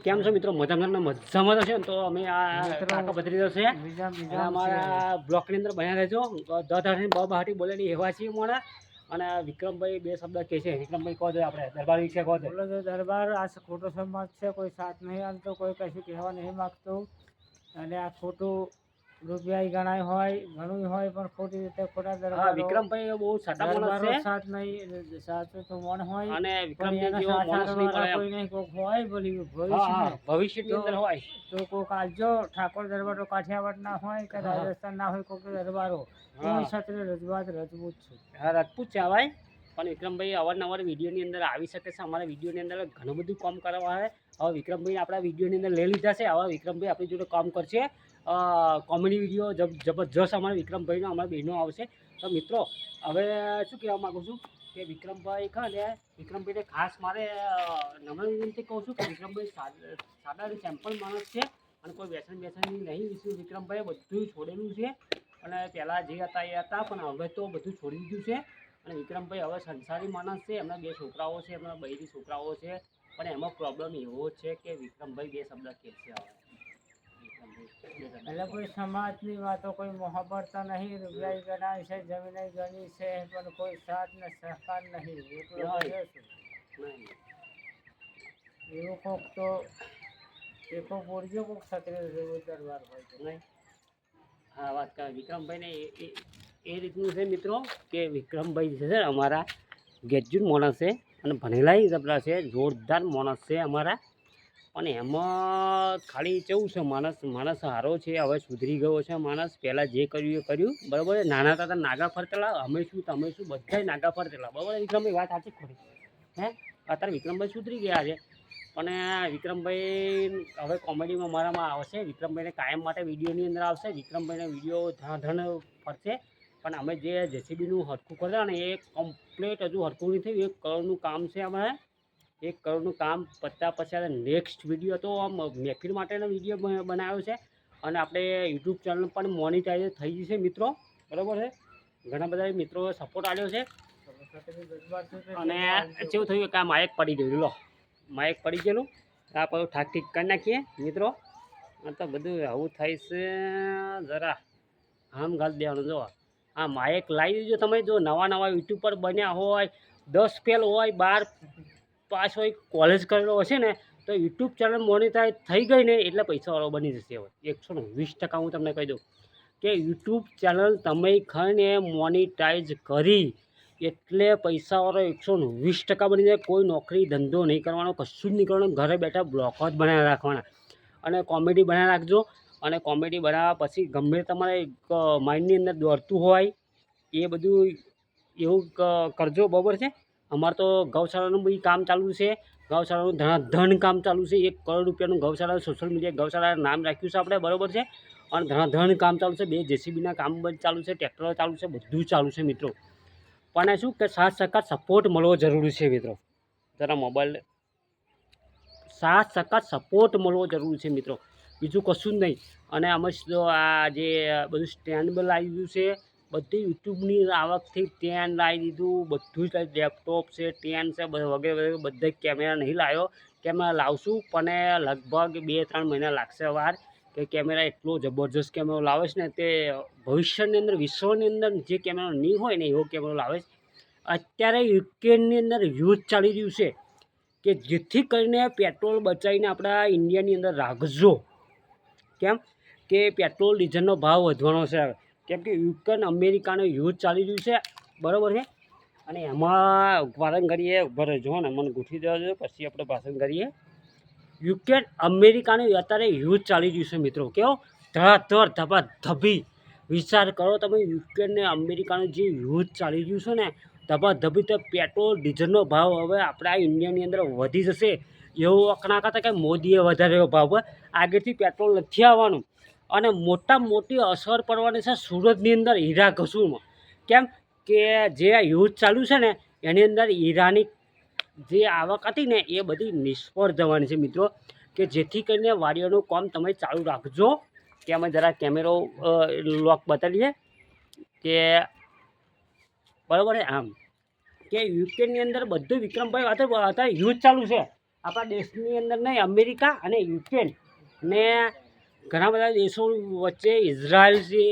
કેમ છો મિત્રો? મજામાં છે ને? તો અમે આ કાકા ભત્રીજો છે અમારા બ્લોકની અંદર બન્યા રહેજો. દધાની બહાટી બોલેલી એવા છીએ મોડા. અને વિક્રમભાઈ બે શબ્દ કહે છે. વિક્રમભાઈ કહો દે, આપણે દરબાર વિશે કહો દે. બોલો તો દરબાર આ ખોટો સમાજ છે, કોઈ સાથ નહીં આલતો, કોઈ કશું કહેવા નહીં માગતું, અને આ ખોટું રૂપિયા ગણાય હોય ઘણું હોય પણ ખોટી રીતે ખોટા દરબાર. વિક્રમભાઈ બહુ સાચા માણસ છે, સાથ નહીં સાચું તો મન હોય, અને વિક્રમભાઈ જેવો માણસ નહીં મળે કોઈ નહીં, કોક હોય બોલી ભવિષ્યની અંદર હોય તો કોક આલજો. ઠાકોર દરબાર તો કાઠિયાવાડ ના હોય કે રાજસ્થાન ના હોય, કોક દરબારો હું ક્ષત્રિય રજવાત રજપૂત છું. હા, રાજપૂત છે ભાઈ. પણ વિક્રમભાઈ અવારનવાર વિડીયોની અંદર આવી શકે છે. અમારા વિડીયોની અંદર ઘણું બધું કામ કરવા આવે. હવે વિક્રમભાઈ આપણા વિડીયોની અંદર લઈ લીધા છે. હવે વિક્રમભાઈ આપણી જોડે કામ કરશે. કોમેડી વિડીયો જબરજસ્ત અમારા વિક્રમભાઈનો અમારા બહેનો આવશે. તો મિત્રો હવે શું કહેવા માગું છું કે વિક્રમભાઈ ને વિક્રમભાઈને ખાસ મારે નમ્ર વિનંતી કહું છું કે વિક્રમભાઈ સાદા સિમ્પલ માણસ છે, અને કોઈ વ્યસનની નહીં વિશે વિક્રમભાઈએ બધું છોડેલું છે. અને પહેલાં જે હતા એ હતા, પણ હવે તો બધું છોડી દીધું છે. અને વિક્રમભાઈ હવે સંસારી માણસ છે. એમના 2 છોકરાઓ છે, એમના બૈરી છોકરાઓ છે. પણ એમાં પ્રોબ્લેમ એવો છે કે વિક્રમભાઈ 2 શબ્દ કહેશે. એટલે કોઈ સમાજની વાતો, કોઈ મોહબ્બત નહીં, રૂપિયા ગણાય છે, જમીન ગણી છે, પણ કોઈ સાથ ને સહકાર નહીં. એવું કોક તો એકો બોલજો, કોક ક્ષત્રિય દરબાર હોય તો નહીં. હા, વાત કરે વિક્રમભાઈને એ રીતનું છે મિત્રો કે વિક્રમભાઈ છે અમારા ગ્રેજ્યુએટ માણસ છે, અને ભણેલા જબરા છે, જોરદાર માણસ છે અમારા. અને એમાં ખાલી કેવું છે, માણસ સારો છે. હવે સુધરી ગયો છે માણસ. પહેલાં જે કર્યું એ કર્યું, બરાબર. નાના હતા નાગા ફરતેલા, અમે શું તમે શું બધાય નાગા ફરતેલા, બરાબર. વિક્રમભાઈ વાત સાચી ખોટી હે? અત્યારે વિક્રમભાઈ સુધરી ગયા છે. પણ વિક્રમભાઈ હવે કોમેડીમાં મારામાં આવશે. વિક્રમભાઈને કાયમ માટે વિડીયોની અંદર આવશે. વિક્રમભાઈને વિડીયો ધણ ફરશે. પણ અમે જે જેસીબીનું હરખું કરતા ને એ કમ્પ્લીટ હજુ હરખું નહીં થયું. 1 કરોડનું કામ છે અમારે. 1 કરોડનું કામ પત્તા પછી નેક્સ્ટ વિડીયો તો મહેફિલ માટેનો વિડીયો બનાવ્યો છે. અને આપણે યુટ્યુબ ચેનલ પણ મોનિટાઈઝ થઈ જશે મિત્રો, બરાબર છે. ઘણા બધા મિત્રોએ સપોર્ટ આપ્યો છે. અને કેવું થયું કે આ માઇક પડી ગયું, લો માઇક પડી ગયેલું. આ બધું ઠાક ઠીક કરી નાખીએ મિત્રો. આ તો બધું આવું થાય છે, જરા આમ ગાલ દેવાનું. જો આ માઇક લાવી દીજો તમે. જો નવા યુટ્યુબ પર બન્યા હોય, 10 ફેલ હોય, 12 પાસ હોય, કોલેજ કરેલો હશે ને, તો યુટ્યુબ ચેનલ મોનિટાઈઝ થઈ ગઈ ને એટલે પૈસાવાળો બની જશે. હવે 120% હું તમને કહી દઉં કે યુટ્યુબ ચેનલ તમે ખાઈને મોનિટાઈઝ કરી એટલે પૈસાવાળો 120% બની જાય. કોઈ નોકરી ધંધો નહીં કરવાનો, કશું જ નહીં કરવાનું. ઘરે બેઠા બ્લોગ જ બનાવી રાખવાના, અને કોમેડી બનાવી રાખજો. અને કોમેડી બનાવ્યા પછી ગમે તમારે માઇન્ડની અંદર દોડતું હોય એ બધું એવું કરજો, બરાબર છે. અમારે તો ગૌશાળાનું બી કામ ચાલુ છે. ગૌશાળાનું ધનાધન કામ ચાલુ છે. 1 કરોડ રૂપિયાનું ગૌશાળા સોશિયલ મીડિયા ગૌશાળા નામ રાખ્યું છે આપણે, બરાબર છે. અને ધનાધન કામ ચાલુ છે. 2 જેસીબીના કામ બંધ ચાલુ છે, ટ્રેક્ટર ચાલુ છે, બધું ચાલુ છે મિત્રો. પણ શું કે સાથ સહકાર સપોર્ટ મળવો જરૂરી છે મિત્રો. જરા મોબાઈલ સાથ સહકાર સપોર્ટ મળવો જરૂરી છે મિત્રો, બીજું કશું જ નહીં. અને અમે આ જે બધું સ્ટેન્ડ પર લાવી દીધું છે. બધી યુટ્યુબની આવકથી સ્ટેન્ડ લાવી દીધું, બધું જ લેપટોપ છે, સ્ટેન્ડ છે, વગેરે બધા કેમેરા નહીં લાવ્યો. કેમેરા લાવશું પણ લગભગ 2-3 મહિના લાગશે વાર. કે કેમેરા એટલો જબરજસ્ત કેમેરો લાવે છે ને, તે ભવિષ્યની અંદર વિશ્વની અંદર જે કેમેરો નહીં હોય ને એવો કેમેરો લાવે છે. અત્યારે યુક્રેનની અંદર યુદ્ધ ચાલી રહ્યું છે, કે જેથી કરીને પેટ્રોલ બચાવીને આપણા ઇન્ડિયાની અંદર રાખજો. કેમ કે પેટ્રોલ ડીઝલનો ભાવ વધવાનો છે. કેમ કે યુક્રેન અમેરિકાનું યુદ્ધ ચાલી રહ્યું છે, બરાબર છે. અને એમાં ભાષણ કરીએ, ભરે જો ને મને ગૂંથી દેવા જોઈએ પછી આપણે ભાષણ કરીએ. યુક્રેન અમેરિકાનું અત્યારે યુદ્ધ ચાલી રહ્યું છે મિત્રો. કેવો ધડાધડ ધબાધબી વિચાર કરો તમે. યુક્રેન ને અમેરિકાનું જે યુદ્ધ ચાલી રહ્યું છે ને, ધબાધબી, તો પેટ્રોલ ડીઝલનો ભાવ હવે આપણા ઇન્ડિયાની અંદર વધી જશે. એવું અકણા કરતા કે મોદીએ વધારેલો ભાવ, આગળથી પેટ્રોલ નથી આવવાનું. અને મોટી અસર પડવાની છે સુરતની અંદર હીરા ઘસુમાં. કેમ કે જે યુદ્ધ ચાલુ છે ને એની અંદર હીરાની જે આવક હતી ને એ બધી નિષ્ફળ જવાની છે મિત્રો. કે જેથી કરીને વાડીઓનું કામ તમે ચાલુ રાખજો. કે અમે જરા કેમેરો લોક બતાવીએ કે બરાબર છે. આમ કે યુક્રેનની અંદર બધું વિક્રમભાઈ અત્યારે યુદ્ધ ચાલુ છે. આપણા દેશની અંદર નહીં, અમેરિકા અને યુક્રેન ને ઘણા બધા દેશો વચ્ચે ઇઝરાયલ છે,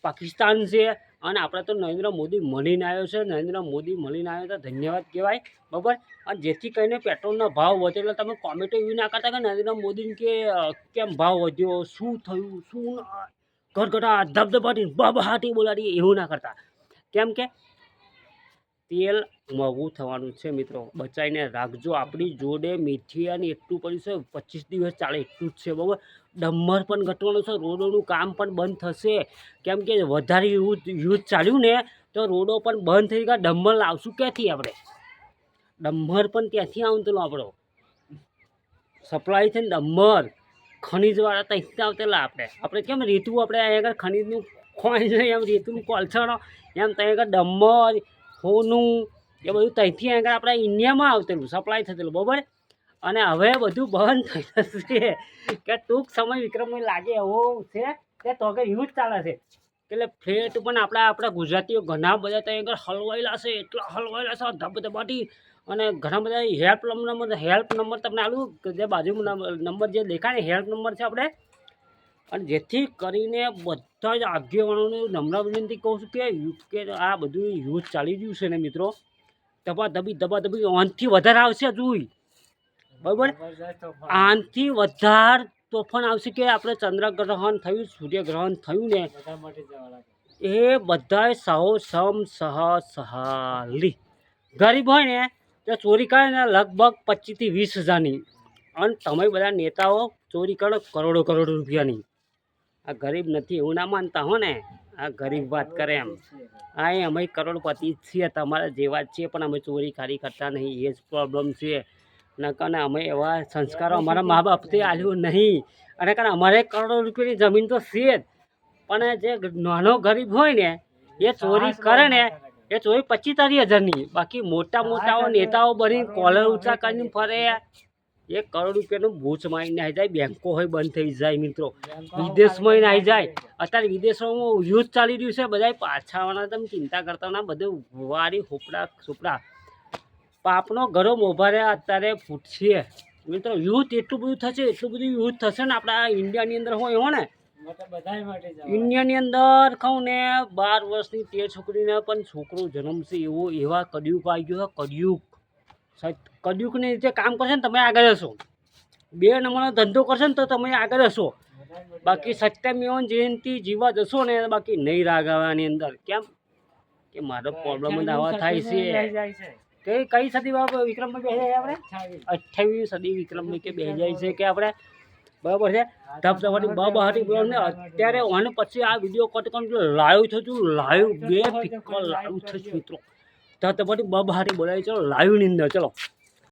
પાકિસ્તાન છે, અને આપણે તો નરેન્દ્ર મોદી મળીને આવ્યો છે. નરેન્દ્ર મોદી મળીને આવ્યો તો ધન્યવાદ કહેવાય, બરાબર. અને જેથી કરીને પેટ્રોલનો ભાવ વધે એટલે તમે કોમેન્ટો એવી ના કરતા કે નરેન્દ્ર મોદીને કે કેમ ભાવ વધ્યો, શું થયું, શું ઘટઘટા ધબધબાટી બહાટી બોલાડી, એવું ના કરતા. કેમ કે તેલ મોંઘું થવાનું છે મિત્રો, બચાવીને રાખજો. આપણી જોડે મેથીયાની એટલું પડ્યું છે, 25 દિવસ ચાલે એટલું જ છે, બરાબર. ડમ્મર પણ ઘટવાનું છે, રોડોનું કામ પણ બંધ થશે. કેમ કે વધારે યુદ્ધ ચાલ્યું ને તો રોડો પણ બંધ થઈ ગયા. ડમ્મર લાવશું ક્યાંથી આપણે? ડમ્મર પણ ત્યાંથી આવતું આપણો સપ્લાય છે ને, ડમ્મર ખનીજવાળા ત્યાંથી આવતેલા. આપણે કેમ રેતું, આપણે અહીંયા આગળ ખનીજનું ખોઈ જાય એમ રેતુનું કોલસણ એમ ત્યાં આગળ ડમ્મર સોનું એ બધું ત્યાંથી આગળ આપણા ઇન્ડિયામાં આવતેલું, સપ્લાય થયેલું, બરાબર. અને હવે બધું બંધ થઈ જશે કે ટૂંક સમય વિક્રમભાઈ લાગે એવો છે કે તો કે યુદ્ધ ચાલે છે. એટલે ફ્લેટ પણ આપણા ગુજરાતીઓ ઘણા બધા ત્યાં આગળ હલવાયેલા છે, એટલા હલવાયેલા છે ધબધબાટી. અને ઘણા બધા હેલ્પ નંબર તમને આલું જે બાજુમાં નંબર જે દેખાય ને હેલ્પ નંબર છે આપણે. અને જેથી કરીને બધા જ આગેવાનોને નમ્ર વિનંતી કહું છું કે આ બધું યુદ્ધ ચાલી રહ્યું છે ને મિત્રો, ધબાધબી આનથી વધારે આવશે જોઈ, બરાબર. આનથી વધારે તોફાન આવશે કે આપણે ચંદ્રગ્રહણ થયું, સૂર્યગ્રહણ થયું ને એ બધાય સહાલી ગરીબ હોય ને તો ચોરી કરે ને લગભગ 25 થી 20 હજારની. અને તમે બધા નેતાઓ ચોરી કરો કરોડો રૂપિયાની. આ ગરીબ નથી એવું ના માનતા હો ને, આ ગરીબ વાત કરે એમ. હા, એ અમે કરોડપતિ જ છીએ, તમારા જેવા જ છીએ, પણ અમે ચોરી ખારી કરતા નહીં, એ જ પ્રોબ્લેમ છે. નકર અમે એવા સંસ્કારો અમારા મા બાપથી આલ્યું નહીં. અને કારણ અમારે કરોડો રૂપિયાની જમીન તો છે જ, પણ જે નાનો ગરીબ હોય ને એ ચોરી કરે ને એ ચોરી 25-30 હજારની. બાકી મોટાઓ નેતાઓ બની કોલર ઊંચા કરીને ફરે, 1 કરોડ રૂપિયાનું ભૂચ મારીને આવી જાય, બેંકો હોય બંધ થઈ જાય મિત્રો, વિદેશમાં આવી જાય. અત્યારે વિદેશોમાં યુદ્ધ ચાલી રહ્યું છે, બધા પાછા આવવાના, તમે ચિંતા કરતા ના, બધું વારી સુપડા પાપનો ઘરો મોભા રહ્યા અત્યારે ફૂટશે મિત્રો. યુદ્ધ એટલું બધું થશે, એટલું બધું યુદ્ધ થશે ને આપણા ઇન્ડિયાની અંદર હોય એવો ને, ઇન્ડિયાની અંદર કહું ને 12 વર્ષની તે છોકરીને પણ છોકરો જન્મશે એવા કડિયુગ આવી ગયો. કડિયુગની રીતે કામ કરશે ને તમે આગળ હશો, 2 નંબરનો ધંધો કરશે ને તો તમે આગળ હશો. બાકી સત્યમેવ જયંતિ જીવા જશો ને, બાકી નહીં રાગવાની અંદર. કેમ કે મારો પ્રોબ્લેમ જ આવા થાય છે. કઈ સદી વિક્રમભાઈ બે જાય આપણે 28મી સદી વિક્રમભાઈ કે બે જાય છે કે આપણે, બરાબર છે. ધબધબાટી બહાટી બોલાને અત્યારે અને પછી આ વિડીયો કટ કરીને લાઈવ થયું, લાઈવ 2 પિક્ચર લાઈવ થયું મિત્રો. ધબધબાટી બહાટી બોલાવી, ચલો લાઈવની અંદર ચલો.